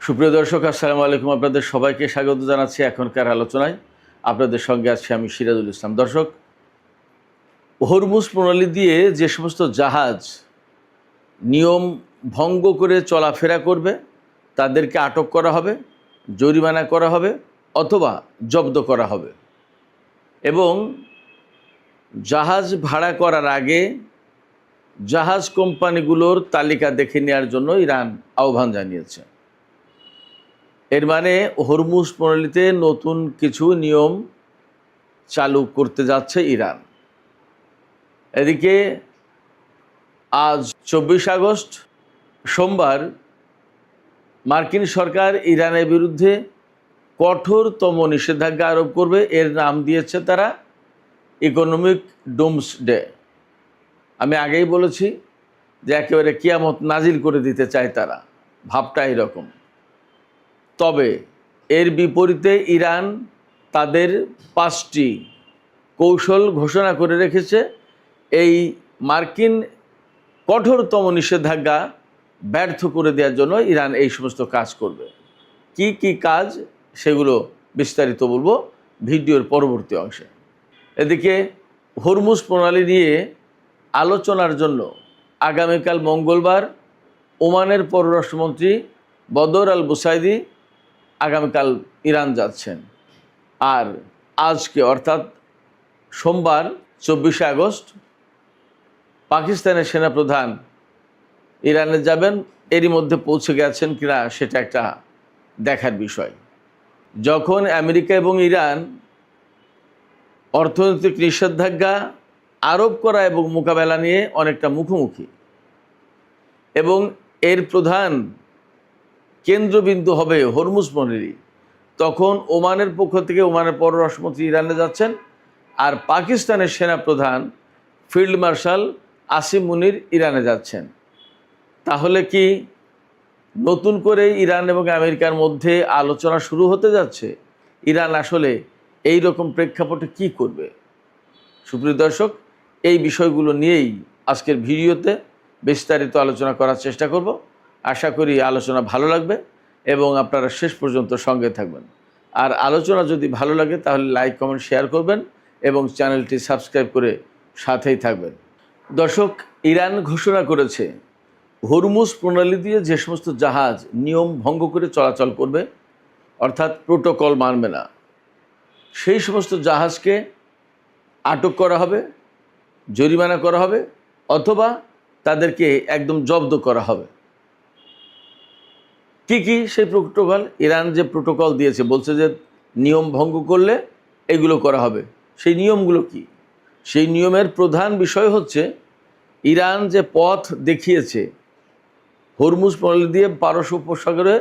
সুপ্রিয় দর্শক, আসসালামু আলাইকুম। আপনাদের সবাইকে স্বাগত জানাচ্ছি এখনকার আলোচনায়। আপনাদের সঙ্গে আছি আমি সিরাজুল ইসলাম। দর্শক, হরমুজ প্রণালী দিয়ে যে সমস্ত জাহাজ নিয়ম ভঙ্গ করে চলাফেরা করবে তাদেরকে আটক করা হবে, জরিমানা করা হবে অথবা জব্দ করা হবে। এবং জাহাজ ভাড়া করার আগে জাহাজ কোম্পানিগুলোর তালিকা দেখে নেওয়ার জন্য ইরান আহ্বান জানিয়েছে। এর মানে হরমুজ প্রণালীতে নতুন কিছু নিয়ম চালু করতে যাচ্ছে ইরান। এদিকে আজ 24 আগস্ট সোমবার মার্কিন সরকার ইরানের বিরুদ্ধে কঠোরতম নিষেধাজ্ঞা আরোপ করবে। এর নাম দিয়েছে তারা ইকোনমিক ডুমসডে। আমি আগেই বলেছি যে একেবারে কিয়ামত নাজিল করে দিতে চায় তারা, ভাবটা এরকম। তবে এর বিপরীতে ইরান তাদের 5টি কৌশল ঘোষণা করে রেখেছে এই মার্কিন কঠোরতম নিষেধাজ্ঞা ব্যর্থ করে দেওয়ার জন্য। ইরান এই সমস্ত কাজ করবে। কি কি কাজ সেগুলো বিস্তারিত বলবো ভিডিওর পরবর্তী অংশে। এদিকে হরমুজ প্রণালী নিয়ে আলোচনার জন্য আগামীকাল মঙ্গলবার ওমানের পররাষ্ট্রমন্ত্রী বদর আল বুসাইদি আগামীকাল ইরান যাচ্ছেন। আর আজকে অর্থাৎ সোমবার 24 আগস্ট পাকিস্তানের সেনাপ্রধান ইরানে যাবেন। এরই মধ্যে পৌঁছে গেছেন কিনা সেটা একটা দেখার বিষয়। যখন আমেরিকা এবং ইরান অর্থনৈতিক নিষেধাজ্ঞা আরোপ করা এবং মোকাবেলা নিয়ে অনেকটা মুখোমুখি এবং এর প্রধান কেন্দ্রবিন্দু হবে হরমুজ প্রণালী, তখন ওমানের পক্ষ থেকে ওমানের পররাষ্ট্রমন্ত্রী ইরানে যাচ্ছেন। আর পাকিস্তানের সেনাপ্রধান ফিল্ড মার্শাল আসিম মুনির ইরানে যাচ্ছেন। তাহলে কি নতুন করে ইরান এবং আমেরিকার মধ্যে আলোচনা শুরু হতে যাচ্ছে? ইরান আসলে এই রকম প্রেক্ষাপটে কি করবে? সুপ্রিয় দর্শক, এই বিষয়গুলো নিয়েই আজকের ভিডিওতে বিস্তারিত আলোচনা করার চেষ্টা করব। আশা করি আলোচনা ভালো লাগবে এবং আপনারা শেষ পর্যন্ত সঙ্গে থাকবেন। আর আলোচনা যদি ভালো লাগে তাহলে লাইক, কমেন্ট, শেয়ার করবেন এবং চ্যানেলটি সাবস্ক্রাইব করে সাথেই থাকবেন। দর্শক, ইরান ঘোষণা করেছে হরমুজ প্রণালী দিয়ে যে সমস্ত জাহাজ নিয়ম ভঙ্গ করে চলাচল করবে, অর্থাৎ প্রোটোকল মানবে না, সেই সমস্ত জাহাজকে আটক করা হবে, জরিমানা করা হবে অথবা তাদেরকে একদম জব্দ করা হবে। কি কি সেই প্রোটোকল? ইরান যে প্রোটোকল দিয়েছে, বলছে যে নিয়ম ভঙ্গ করলে এগুলো করা হবে। সেই নিয়মগুলো কি? সেই নিয়মের প্রধান বিষয় হচ্ছে ইরান যে পথ দেখিয়েছে হরমুজ প্রণালী দিয়ে পারস্য উপসাগরে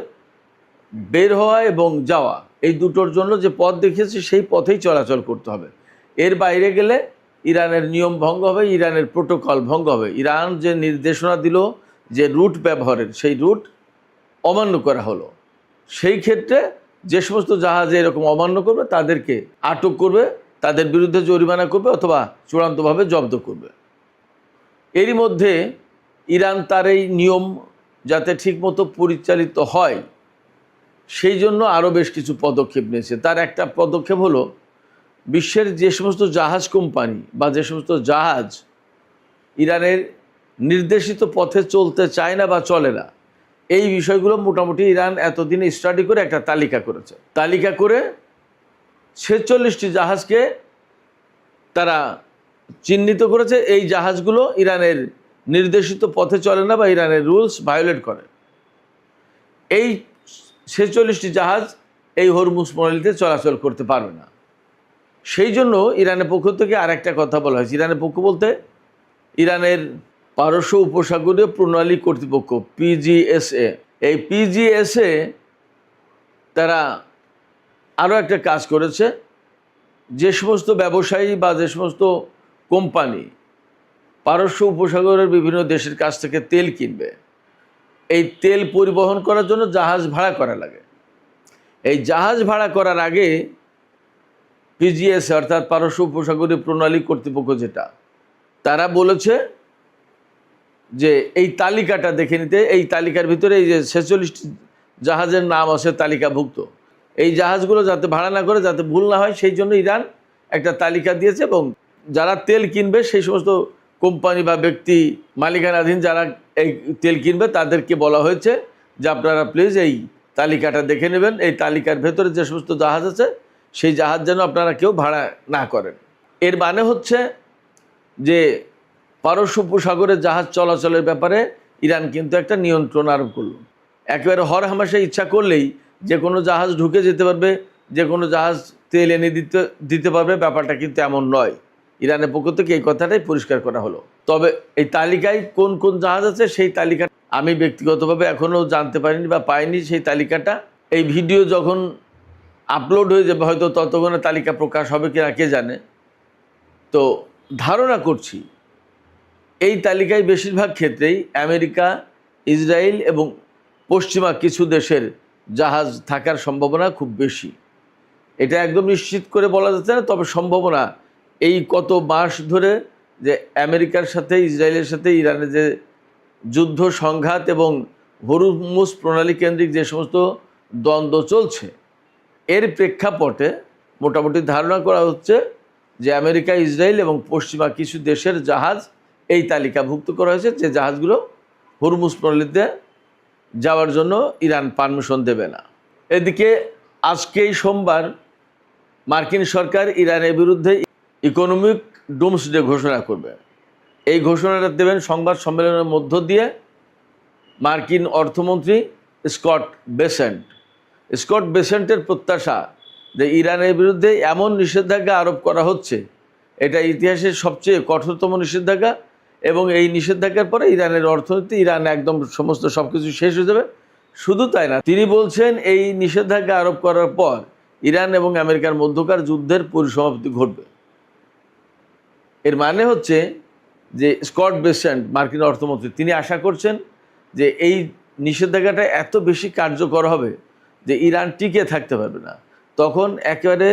বের হওয়া এবং যাওয়া, এই দুটোর জন্য যে পথ দেখিয়েছে সেই পথেই চলাচল করতে হবে। এর বাইরে গেলে ইরানের নিয়ম ভঙ্গ হবে, ইরানের প্রোটোকল ভঙ্গ হবে। ইরান যে নির্দেশনা দিল যে রুট ব্যবহারের, সেই রুট অমান্য করা হলো। সেই ক্ষেত্রে যে সমস্ত জাহাজে এরকম অমান্য করবে তাদেরকে আটক করবে, তাদের বিরুদ্ধে জরিমানা করবে অথবা চূড়ান্তভাবে জব্দ করবে। এরই মধ্যে ইরান তার এই নিয়ম যাতে ঠিকমতো পরিচালিত হয় সেই জন্য আরও বেশ কিছু পদক্ষেপ নিয়েছে। তার একটা পদক্ষেপ হলো বিশ্বের যে সমস্ত জাহাজ কোম্পানি বা যে সমস্ত জাহাজ ইরানের নির্দেশিত পথে চলতে চায় না বা চলে না, এই বিষয়গুলো মোটামুটি ইরান এতদিন স্টাডি করে একটা তালিকা করেছে। তালিকা করে 46টি জাহাজকে তারা চিহ্নিত করেছে। এই জাহাজগুলো ইরানের নির্দেশিত পথে চলে না বা ইরানের রুলস ভায়োলেট করে। এই 46টি জাহাজ এই হরমুজ প্রণালীতে চলাচল করতে পারবে না। সেই জন্য ইরানের পক্ষ থেকে আরেকটা কথা বলা হয়েছে। ইরানের পক্ষ বলতে ইরানের পারস্য উপসাগরীয় প্রণালী কর্তৃপক্ষ PGSA। এই PGSA তারা আরও একটা কাজ করেছে। যে সমস্ত ব্যবসায়ী বা যে সমস্ত কোম্পানি পারস্য উপসাগরের বিভিন্ন দেশের কাছ থেকে তেল কিনবে, এই তেল পরিবহন করার জন্য জাহাজ ভাড়া করা লাগে। এই জাহাজ ভাড়া করার আগে PGSA অর্থাৎ পারস্য উপসাগরীয় প্রণালী কর্তৃপক্ষ যেটা, তারা বলেছে যে এই তালিকাটা দেখে নিতে। এই তালিকার ভিতরে এই যে 46টি জাহাজের নাম আছে তালিকাভুক্ত। এই জাহাজগুলো যাতে ভাড়া না করে, যাতে ভুল না হয়, সেই জন্য ইরান একটা তালিকা দিয়েছে এবং যারা তেল কিনবে সেই সমস্ত কোম্পানি বা ব্যক্তি মালিকানাধীন যারা এই তেল কিনবে তাদেরকে বলা হয়েছে যে আপনারা প্লিজ এই তালিকাটা দেখে নেবেন। এই তালিকার ভেতরে যে সমস্ত জাহাজ আছে সেই জাহাজ যেন আপনারা কেউ ভাড়া না করেন। এর মানে হচ্ছে যে পারস্য উপসাগরের জাহাজ চলাচলের ব্যাপারে ইরান কিন্তু একটা নিয়ন্ত্রণ আরোপ করলো। একেবারে হরহামেশা ইচ্ছা করলেই যে কোনো জাহাজ ঢুকে যেতে পারবে, যে কোনো জাহাজ তেল এনে দিতে পারবে, ব্যাপারটা কিন্তু এমন নয়। ইরানের পক্ষ থেকে এই কথাটাই পরিষ্কার করা হলো। তবে এই তালিকায় কোন কোন জাহাজ আছে সেই তালিকা আমি ব্যক্তিগতভাবে এখনও জানতে পারিনি বা পাইনি। সেই তালিকাটা এই ভিডিও যখন আপলোড হয়ে যাবে হয়তো ততক্ষণে তালিকা প্রকাশ হবে কিনা কে জানে। তো ধারণা করছি এই তালিকায় বেশিরভাগ ক্ষেত্রেই আমেরিকা, ইসরায়েল এবং পশ্চিমা কিছু দেশের জাহাজ থাকার সম্ভাবনা খুব বেশি। এটা একদম নিশ্চিত করে বলা যাচ্ছে না, তবে সম্ভাবনা এই কত মাস ধরে যে আমেরিকার সাথে ইসরায়েলের সাথে ইরানের যে যুদ্ধ সংঘাত এবং হরমুজ প্রণালী কেন্দ্রিক যে সমস্ত দ্বন্দ্ব চলছে, এর প্রেক্ষাপটে মোটামুটি ধারণা করা হচ্ছে যে আমেরিকা, ইসরায়েল এবং পশ্চিমা কিছু দেশের জাহাজ এই তালিকাভুক্ত করা হয়েছে, যে জাহাজগুলো হরমুজ প্রণালীতে যাওয়ার জন্য ইরান পারমিশন দেবে না। এদিকে আজকেই সোমবার মার্কিন সরকার ইরানের বিরুদ্ধে ইকোনমিক ডুমসডে ঘোষণা করবে। এই ঘোষণাটা দেবেন সংবাদ সম্মেলনের মধ্য দিয়ে মার্কিন অর্থমন্ত্রী স্কট বেসেন্ট। স্কট বেসেন্টের প্রত্যাশা যে ইরানের বিরুদ্ধে এমন নিষেধাজ্ঞা আরোপ করা হচ্ছে, এটা ইতিহাসের সবচেয়ে কঠোরতম নিষেধাজ্ঞা এবং এই নিষেধাজ্ঞার পরে ইরানের অর্থনীতি, ইরান একদম সমস্ত সব কিছু শেষ হয়ে যাবে। শুধু তাই না, তিনি বলছেন এই নিষেধাজ্ঞা আরোপ করার পর ইরান এবং আমেরিকার মধ্যকার যুদ্ধের পরিসমাপ্তি ঘটবে। এর মানে হচ্ছে যে স্কট বেসেন্ট মার্কিন অর্থমন্ত্রী তিনি আশা করছেন যে এই নিষেধাজ্ঞাটা এত বেশি কার্যকর হবে যে ইরান টিকে থাকতে পারবে না। তখন একেবারে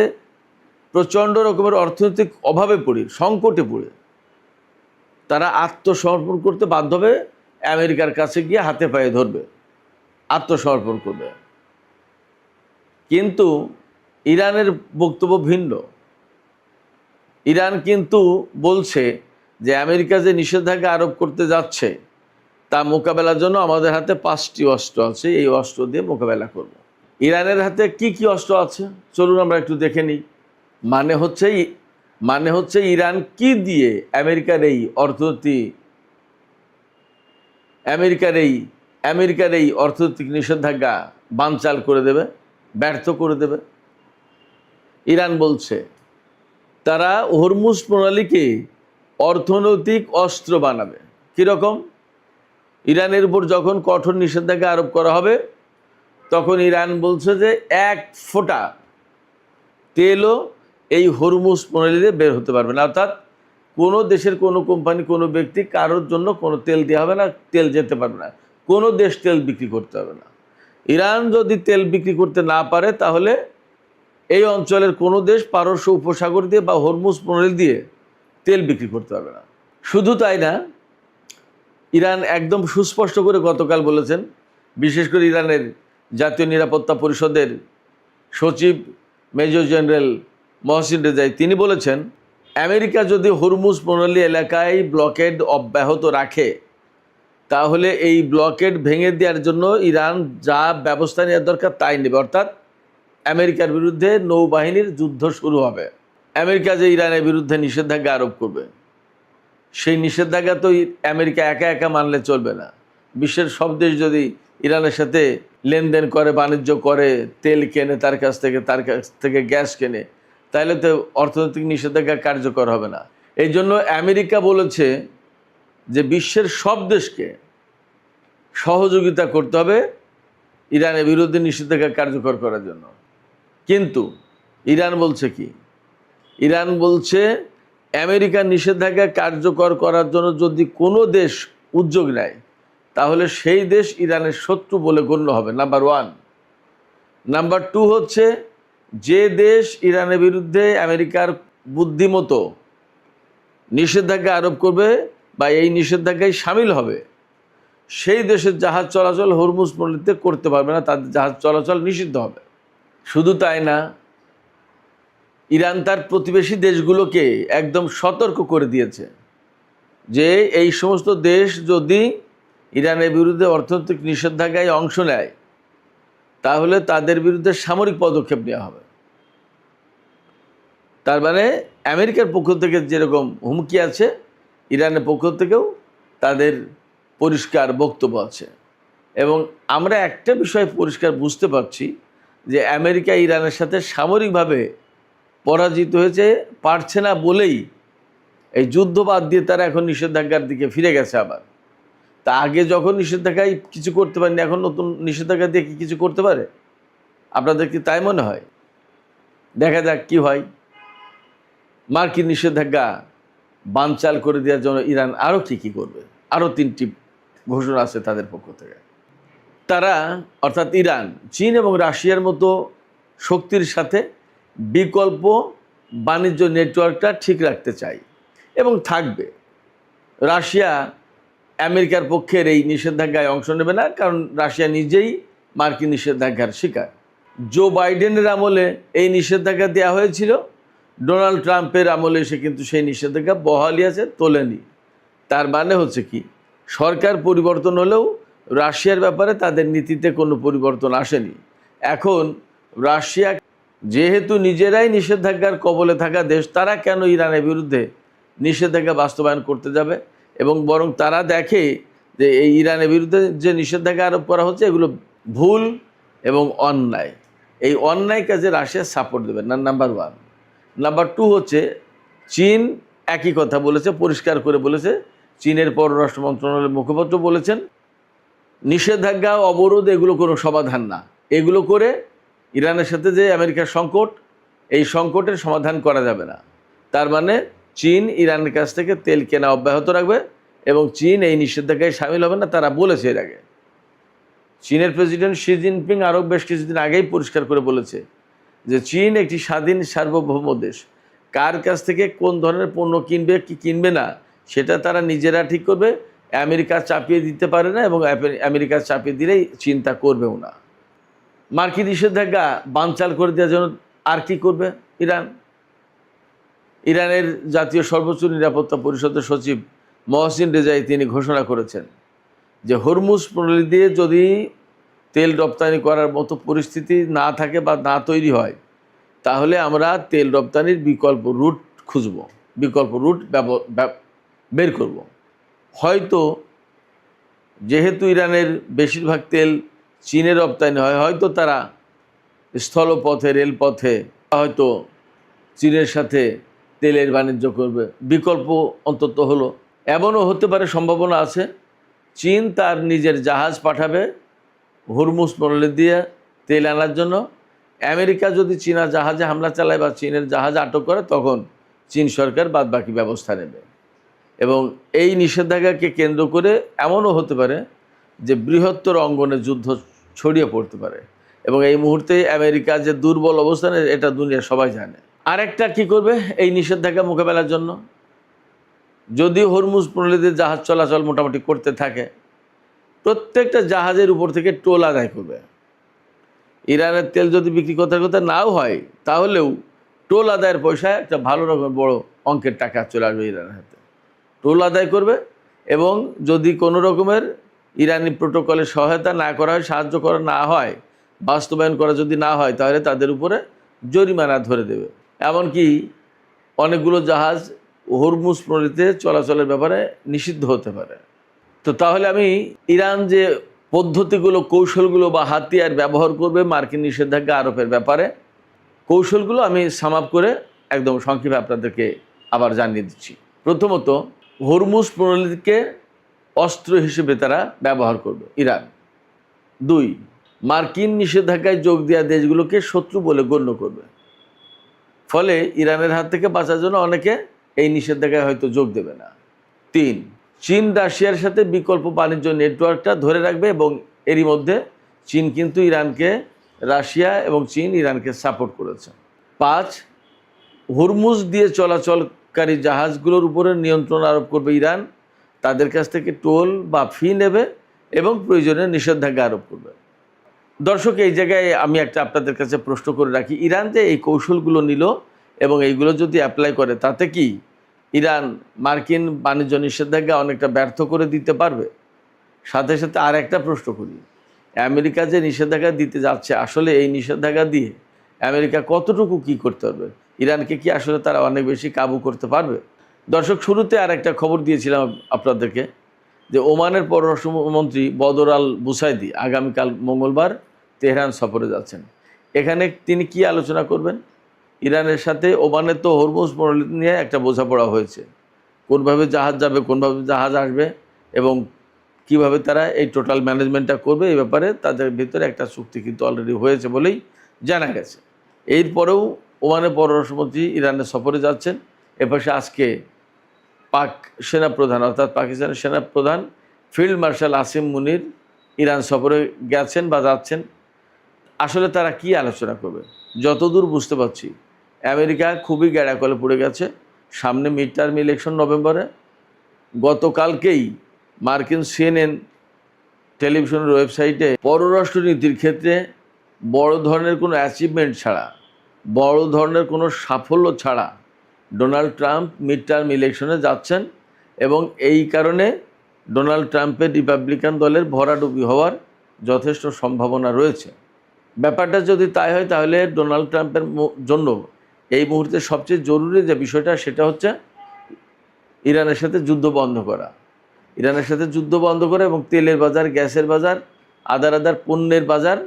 প্রচণ্ড রকমের অর্থনৈতিক অভাবে পড়ে, সংকটে পড়ে তারা আত্মসমর্পণ করতে বাধ্য হবে, আমেরিকার কাছে গিয়ে হাতে পায়ে ধরবে, আত্মসমর্পণ করবে। কিন্তু ইরানের বক্তব্য ভিন্ন। ইরান কিন্তু বলছে যে আমেরিকা যে নিষেধাজ্ঞা আরোপ করতে যাচ্ছে তা মোকাবেলার জন্য আমাদের হাতে 5টি অস্ত্র আছে, এই অস্ত্র দিয়ে মোকাবেলা করব। ইরানের হাতে কি কি অস্ত্র আছে চলুন আমরা একটু দেখে নিই। মানে হচ্ছে ইরান কি দিয়ে আমেরিকার এই অর্থনৈতিক নিষেধাজ্ঞা বানচাল করে দেবে, ব্যর্থ করে দেবে। ইরান বলছে তারা হরমুজ প্রণালীকে অর্থনৈতিক অস্ত্র বানাবে। কীরকম? ইরানের উপর যখন কঠোর নিষেধাজ্ঞা আরোপ করা হবে তখন ইরান বলছে যে 1 ফোঁটা তেলও এই হরমুজ প্রণালীতে বের হতে পারবে না। অর্থাৎ কোনো দেশের কোনো কোম্পানি, কোনো ব্যক্তি কারোর জন্য কোনো তেল দেওয়া হবে না, তেল যেতে পারবে না, কোনো দেশ তেল বিক্রি করতে হবে না। ইরান যদি তেল বিক্রি করতে না পারে তাহলে এই অঞ্চলের কোনো দেশ পারস্য উপসাগর দিয়ে বা হরমুজ প্রণালী দিয়ে তেল বিক্রি করতে পারবে না। শুধু তাই না, ইরান একদম সুস্পষ্ট করে গতকাল বলেছেন, বিশেষ করে ইরানের জাতীয় নিরাপত্তা পরিষদের সচিব মেজর জেনারেল মহসিন রেজাই তিনি বলেছেন আমেরিকা যদি হরমুজ প্রণালী এলাকায় ব্লকেড অব্যাহত রাখে তাহলে এই ব্লকেড ভেঙে দেওয়ার জন্য ইরান যা ব্যবস্থা নেওয়ার দরকার তাই নেবে। অর্থাৎ আমেরিকার বিরুদ্ধে নৌবাহিনীর যুদ্ধ শুরু হবে। আমেরিকা যে ইরানের বিরুদ্ধে নিষেধাজ্ঞা আরোপ করবে, সেই নিষেধাজ্ঞা তো আমেরিকা একা একা মানলে চলবে না। বিশ্বের সব দেশ যদি ইরানের সাথে লেনদেন করে, বাণিজ্য করে, তেল কেনে তার কাছ থেকে গ্যাস কেনে, তাহলে তো অর্থনৈতিক নিষেধাজ্ঞা কার্যকর হবে না। এই জন্য আমেরিকা বলেছে যে বিশ্বের সব দেশকে সহযোগিতা করতে হবে ইরানের বিরুদ্ধে নিষেধাজ্ঞা কার্যকর করার জন্য। কিন্তু ইরান বলছে কি? ইরান বলছে আমেরিকার নিষেধাজ্ঞা কার্যকর করার জন্য যদি কোনো দেশ উদ্যোগ নেয় তাহলে সেই দেশ ইরানের শত্রু বলে গণ্য হবে, নাম্বার 1। নাম্বার 2 হচ্ছে যে দেশ ইরানের বিরুদ্ধে আমেরিকার বুদ্ধিমতো নিষেধাজ্ঞা আরোপ করবে বা এই নিষেধাজ্ঞায় সামিল হবে সেই দেশের জাহাজ চলাচল হরমুজ প্রণালীতে করতে পারবে না, তাদের জাহাজ চলাচল নিষিদ্ধ হবে। শুধু তাই না, ইরান তার প্রতিবেশী দেশগুলোকে একদম সতর্ক করে দিয়েছে যে এই সমস্ত দেশ যদি ইরানের বিরুদ্ধে অর্থনৈতিক নিষেধাজ্ঞায় অংশ নেয় তাহলে তাদের বিরুদ্ধে সামরিক পদক্ষেপ নেওয়া হবে। তার মানে আমেরিকার পক্ষ থেকে যেরকম হুমকি আছে, ইরানের পক্ষ থেকেও তাদের পরিষ্কার বক্তব্য আছে। এবং আমরা একটা বিষয় পরিষ্কার বুঝতে পারছি যে আমেরিকা ইরানের সাথে সামরিকভাবে পরাজিত হয়েছে, পারছে না বলেই এই যুদ্ধ বাদ দিয়ে তারা এখন নিষেধাজ্ঞার দিকে ফিরে গেছে আবার। তা আগে যখন নিষেধাজ্ঞায় কিছু করতে পারেনি, এখন নতুন নিষেধাজ্ঞা দিয়ে কি কিছু করতে পারে? আপনাদের কি তাই মনে হয়? দেখা যাক কি হয়। মার্কিন নিষেধাজ্ঞা বানচাল করে দেওয়ার জন্য ইরান আরও কী করবে, আরও 3টি ঘোষণা আছে তাদের পক্ষ থেকে। তারা অর্থাৎ ইরান চীন এবং রাশিয়ার মতো শক্তির সাথে বিকল্প বাণিজ্য নেটওয়ার্কটা ঠিক রাখতে চায় এবং থাকবে। রাশিয়া আমেরিকার পক্ষের এই নিষেধাজ্ঞায় অংশ নেবে না, কারণ রাশিয়া নিজেই মার্কিন নিষেধাজ্ঞার শিকার। জো বাইডেনের আমলে এই নিষেধাজ্ঞা দেওয়া হয়েছিল, ডোনাল্ড ট্রাম্পের আমলে এসে কিন্তু সেই নিষেধাজ্ঞা বহালই আছে, তোলেনি। তার মানে হচ্ছে কি, সরকার পরিবর্তন হলেও রাশিয়ার ব্যাপারে তাদের নীতিতে কোনো পরিবর্তন আসেনি। এখন রাশিয়া যেহেতু নিজেরাই নিষেধাজ্ঞার কবলে থাকা দেশ, তারা কেন ইরানের বিরুদ্ধে নিষেধাজ্ঞা বাস্তবায়ন করতে যাবে? এবং বরং তারা দেখে যে এই ইরানের বিরুদ্ধে যে নিষেধাজ্ঞা আরোপ করা হচ্ছে এগুলো ভুল এবং অন্যায়। এই অন্যায় কাজে রাশিয়া সাপোর্ট দেবে না, নাম্বার 1। নাম্বার 2 হচ্ছে চীন একই কথা বলেছে, পরিষ্কার করে বলেছে। চীনের পররাষ্ট্র মন্ত্রণালয়ের মুখপাত্র বলেছেন, নিষেধাজ্ঞা অবরোধ এগুলো কোনো সমাধান না, এগুলো করে ইরানের সাথে যে আমেরিকার সংকট, এই সংকটের সমাধান করা যাবে না। তার মানে চীন ইরানের কাছ থেকে তেল কেনা অব্যাহত রাখবে এবং চীন এই নিষেধাজ্ঞায় সামিল হবে না, তারা বলেছে এর আগে। চীনের প্রেসিডেন্ট শি জিনপিং আরও বেশ কিছুদিন আগেই পরিষ্কার করে বলেছে যে চীন একটি স্বাধীন সার্বভৌম দেশ। কার কাছ থেকে কোন ধরনের পণ্য কিনবে কি কিনবে না সেটা তারা নিজেরা ঠিক করবে, আমেরিকা চাপিয়ে দিতে পারে না, এবং আমেরিকা চাপিয়ে দিলেই চিন্তা করবেও না। মার্কিন নিষেধাজ্ঞা বানচাল করে দেওয়ার জন্য আর কি করবে ইরান? ইরানের জাতীয় সর্বোচ্চ নিরাপত্তা পরিষদের সচিব মহসিন রেজাই তিনি ঘোষণা করেছেন যে হরমুজ প্রণালী দিয়ে যদি তেল রপ্তানি করার মতো পরিস্থিতি না থাকে বা না তৈরি হয়, তাহলে আমরা তেল রপ্তানির বিকল্প রুট খুঁজব, বিকল্প রুট বের করব। হয়তো যেহেতু ইরানের বেশিরভাগ তেল চীনে রপ্তানি হয়, হয়তো তারা স্থলপথে, রেলপথে হয়তো চীনের সাথে তেলের বাণিজ্য করবে। বিকল্প অন্তত হলো। এমনও হতে পারে, সম্ভাবনা আছে, চীন তার নিজের জাহাজ পাঠাবে হরমুজ প্রণালী দিয়ে তেল আনার জন্য। আমেরিকা যদি চীনা জাহাজে হামলা চালায় বা চীনের জাহাজ আটক করে, তখন চীন সরকার বাদবাকি ব্যবস্থা নেবে। এবং এই নিষেধাজ্ঞাকে কেন্দ্র করে এমনও হতে পারে যে বৃহত্তর অঙ্গনে যুদ্ধ ছড়িয়ে পড়তে পারে, এবং এই মুহূর্তে আমেরিকা যে দুর্বল অবস্থানে এটা দুনিয়া সবাই জানে। আরেকটা কি করবে এই নিষেধাজ্ঞা মোকাবেলার জন্য? যদি হরমুজ প্রণালীতে জাহাজ চলাচল মোটামুটি করতে থাকে, প্রত্যেকটা জাহাজের উপর থেকে টোল আদায় করবে। ইরানের তেল যদি বিক্রি করতে কথা নাও হয়, তাহলেও টোল আদায়ের পয়সায় একটা ভালো রকমের বড় অঙ্কের টাকা চলে আসবে ইরানের হাতে। টোল আদায় করবে, এবং যদি কোনো রকমের ইরানি প্রোটোকলে সহায়তা না করা হয়, সাহায্য করা না হয়, বাস্তবায়ন করা যদি না হয়, তাহলে তাদের উপরে জরিমানা ধরে দেবে। এমনকি অনেকগুলো জাহাজ হরমুজ প্রণালীতে চলাচলের ব্যাপারে নিষিদ্ধ হতে পারে। তো তাহলে আমি ইরান যে পদ্ধতিগুলো, কৌশলগুলো বা হাতিয়ার ব্যবহার করবে মার্কিন নিষেধাজ্ঞা আরোপের ব্যাপারে, কৌশলগুলো আমি সাম আপ করে একদম সংক্ষেপে আপনাদেরকে আবার জানিয়ে দিচ্ছি। প্রথমত, হরমুজ প্রণালীকে অস্ত্র হিসেবে তারা ব্যবহার করবে ইরান। 2, মার্কিন নিষেধাজ্ঞায় যোগ দেওয়া দেশগুলোকে শত্রু বলে গণ্য করবে। ফলে ইরানের হাত থেকে বাঁচার জন্য অনেকে এই নিষেধাজ্ঞায় হয়তো যোগ দেবে না। 3, চীন রাশিয়ার সাথে বিকল্প বাণিজ্য নেটওয়ার্কটা ধরে রাখবে, এবং এরই মধ্যে চীন কিন্তু ইরানকে, রাশিয়া এবং চীন ইরানকে সাপোর্ট করেছে। 5, হরমুজ দিয়ে চলাচলকারী জাহাজগুলোর উপরে নিয়ন্ত্রণ আরোপ করবে ইরান, তাদের কাছ থেকে টোল বা ফি নেবে এবং প্রয়োজনে নিষেধাজ্ঞা আরোপ করবে। দর্শক, এই জায়গায় আমি একটা আপনাদের কাছে প্রশ্ন করে রাখি, ইরান যে এই কৌশলগুলো নিল এবং এইগুলো যদি অ্যাপ্লাই করে, তাতে কি ইরান মার্কিন বাণিজ্য নিষেধাজ্ঞা অনেকটা ব্যর্থ করে দিতে পারবে? সাথে সাথে আর একটা প্রশ্ন করি, আমেরিকা যে নিষেধাজ্ঞা দিতে যাচ্ছে, আসলে এই নিষেধাজ্ঞা দিয়ে আমেরিকা কতটুকু কি করতে পারবে? ইরানকে কি আসলে তারা অনেক বেশি কাবু করতে পারবে? দর্শক, শুরুতে আর একটা খবর দিয়েছিলাম আপনাদেরকে যে ওমানের পররাষ্ট্রমন্ত্রী বদর আল বুসাইদি আগামীকাল মঙ্গলবার তেহরান সফরে যাচ্ছেন। এখানে তিনি কি আলোচনা করবেন? ইরানের সাথে ওমানের তো হরমুজ প্রণালী নিয়ে একটা বোঝাপড়া হয়েছে, কোনভাবে জাহাজ যাবে, কোনভাবে জাহাজ আসবে এবং কিভাবে তারা এই টোটাল ম্যানেজমেন্টটা করবে, এই ব্যাপারে তাদের ভিতরে একটা চুক্তি কিন্তু অলরেডি হয়েছে বলেই জানা গেছে। এরপরেও ওমানের পররাষ্ট্রমন্ত্রী ইরানের সফরে যাচ্ছেন। এপাশে আজকে পাক সেনাপ্রধান অর্থাৎ পাকিস্তানের সেনাপ্রধান ফিল্ড মার্শাল আসিম মুনির ইরান সফরে গেছেন বা যাচ্ছেন। আসলে তারা কি আলোচনা করবে? যতদূর বুঝতে পারছি, আমেরিকা খুবই গ্যাড়াকলে পড়ে গেছে। সামনে মিড টার্ম ইলেকশন নভেম্বরে। গতকালকেই মার্কিন সিএনএন টেলিভিশনের ওয়েবসাইটে পররাষ্ট্রনীতির ক্ষেত্রে বড় ধরনের কোনো অ্যাচিভমেন্ট ছাড়া, বড় ধরনের কোনো সাফল্য ছাড়া ডোনাল্ড ট্রাম্প মিড টার্ম ইলেকশনে যাচ্ছেন এবং এই কারণে ডোনাল্ড ট্রাম্পের রিপাবলিকান দলের ভরাডুবি হওয়ার যথেষ্ট সম্ভাবনা রয়েছে। ব্যাপারটা যদি তাই হয়, তাহলে ডোনাল্ড ট্রাম্পের জন্য এই মুহূর্তে সবচেয়ে জরুরি যে বিষয়টা, সেটা হচ্ছে ইরানের সাথে যুদ্ধ বন্ধ করা। ইরানের সাথে যুদ্ধ বন্ধ করা এবং তেলের বাজার, গ্যাসের বাজার, আদার পণ্যের বাজার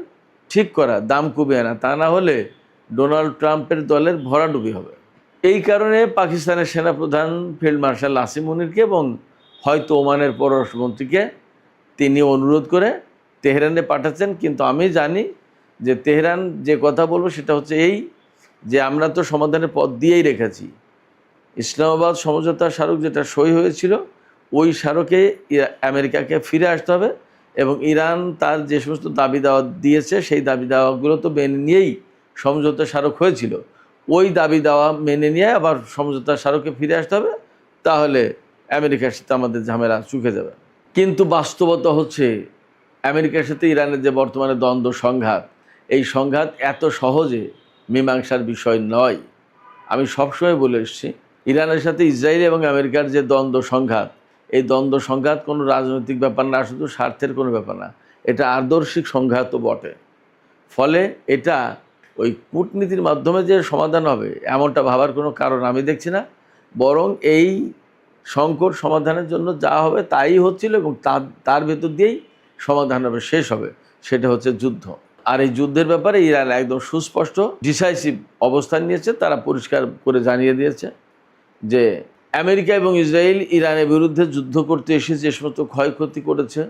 ঠিক করা, দাম কমিয়ে আনা। তা না হলে ডোনাল্ড ট্রাম্পের দলের ভরাডুবি হবে। এই কারণে পাকিস্তানের সেনাপ্রধান ফিল্ড মার্শাল আসিম মুনিরকে এবং হয়তো ওমানের পররাষ্ট্রমন্ত্রীকে তিনি অনুরোধ করে তেহরানে পাঠাচ্ছেন। কিন্তু আমি জানি যে তেহরান যে কথা বলবো সেটা হচ্ছে এই, যে আমরা তো সমাধানের পথ দিয়েই রেখেছি। ইসলামাবাদ সমঝোতা স্মারক যেটা সই হয়েছিল, ওই স্মারকে আমেরিকাকে ফিরে আসতে হবে এবং ইরান তার যে সমস্ত দাবি দাওয়া দিয়েছে, সেই দাবি দাওয়াগুলো তো মেনে নিয়েই সমঝোতা স্মারক হয়েছিল। ওই দাবি দাওয়া মেনে নিয়ে আবার সমঝোতা স্মারকে ফিরে আসতে হবে, তাহলে আমেরিকার সাথে আমাদের ঝামেলা চুকে যাবে। কিন্তু বাস্তবতা হচ্ছে, আমেরিকার সাথে ইরানের যে বর্তমানে দ্বন্দ্ব সংঘাত, এই সংঘাত এত সহজে মীমাংসার বিষয় নয়। আমি সবসময় বলে এসেছি, ইরানের সাথে ইসরায়েল এবং আমেরিকার যে দ্বন্দ্ব সংঘাত, এই দ্বন্দ্ব সংঘাত কোনো রাজনৈতিক ব্যাপার না, শুধু স্বার্থের কোনো ব্যাপার না, এটা আদর্শিক সংঘাতও বটে। ফলে এটা ওই কূটনীতির মাধ্যমে যে সমাধান হবে এমনটা ভাবার কোনো কারণ আমি দেখছি না। বরং এই সংকট সমাধানের জন্য যা হবে তাই হচ্ছিল এবং তার ভেতর দিয়েই সমাধান হবে, শেষ হবে, সেটা হচ্ছে যুদ্ধ। আর এই যুদ্ধের ব্যাপারে ইরান একদম সুস্পষ্ট ডিসাইসিভ অবস্থান নিয়েছে। তারা পরিষ্কার করে জানিয়ে দিয়েছে যে আমেরিকা এবং ইসরায়েল ইরানের বিরুদ্ধে যুদ্ধ করতে এসে যে সমস্ত ক্ষয়ক্ষতি করেছে,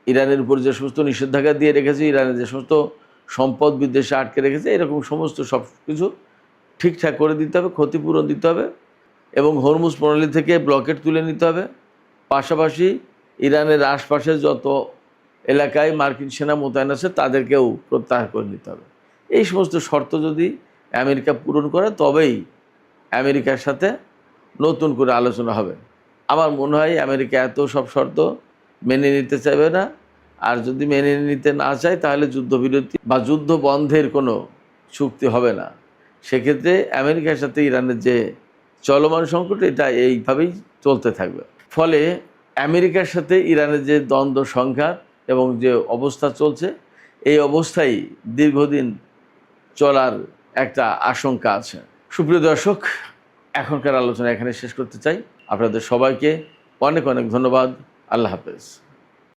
ইরানের উপর যে সমস্ত নিষেধাজ্ঞা দিয়ে রেখেছে, ইরানের যে সমস্ত সম্পদ বিদেশে আটকে রেখেছে, এরকম সমস্ত সব কিছু ঠিকঠাক করে দিতে হবে, ক্ষতিপূরণ দিতে হবে এবং হরমুজ প্রণালী থেকে ব্লকেট তুলে নিতে হবে। পাশাপাশি ইরানের আশপাশে যত এলাকায় মার্কিন সেনা মোতায়েন আছে তাদেরকেও প্রত্যাহার করে নিতে হবে। এই সমস্ত শর্ত যদি আমেরিকা পূরণ করে, তবেই আমেরিকার সাথে নতুন করে আলোচনা হবে। আমার মনে হয় আমেরিকা এত সব শর্ত মেনে নিতে চাইবে না। আর যদি মেনে নিতে না চায়, তাহলে যুদ্ধবিরতি বা যুদ্ধ বন্ধের কোনো চুক্তি হবে না। সেক্ষেত্রে আমেরিকার সাথে ইরানের যে চলমান সংকট, এটা এইভাবেই চলতে থাকবে। ফলে আমেরিকার সাথে ইরানের যে দ্বন্দ্ব সংঘাত এবং যে অবস্থা চলছে, এই অবস্থায় দীর্ঘদিন চলার একটা আশঙ্কা আছে। সুপ্রিয় দর্শক, এখনকার আলোচনা এখানে শেষ করতে চাই। আপনাদের সবাইকে অনেক অনেক ধন্যবাদ। আল্লাহ হাফেজ।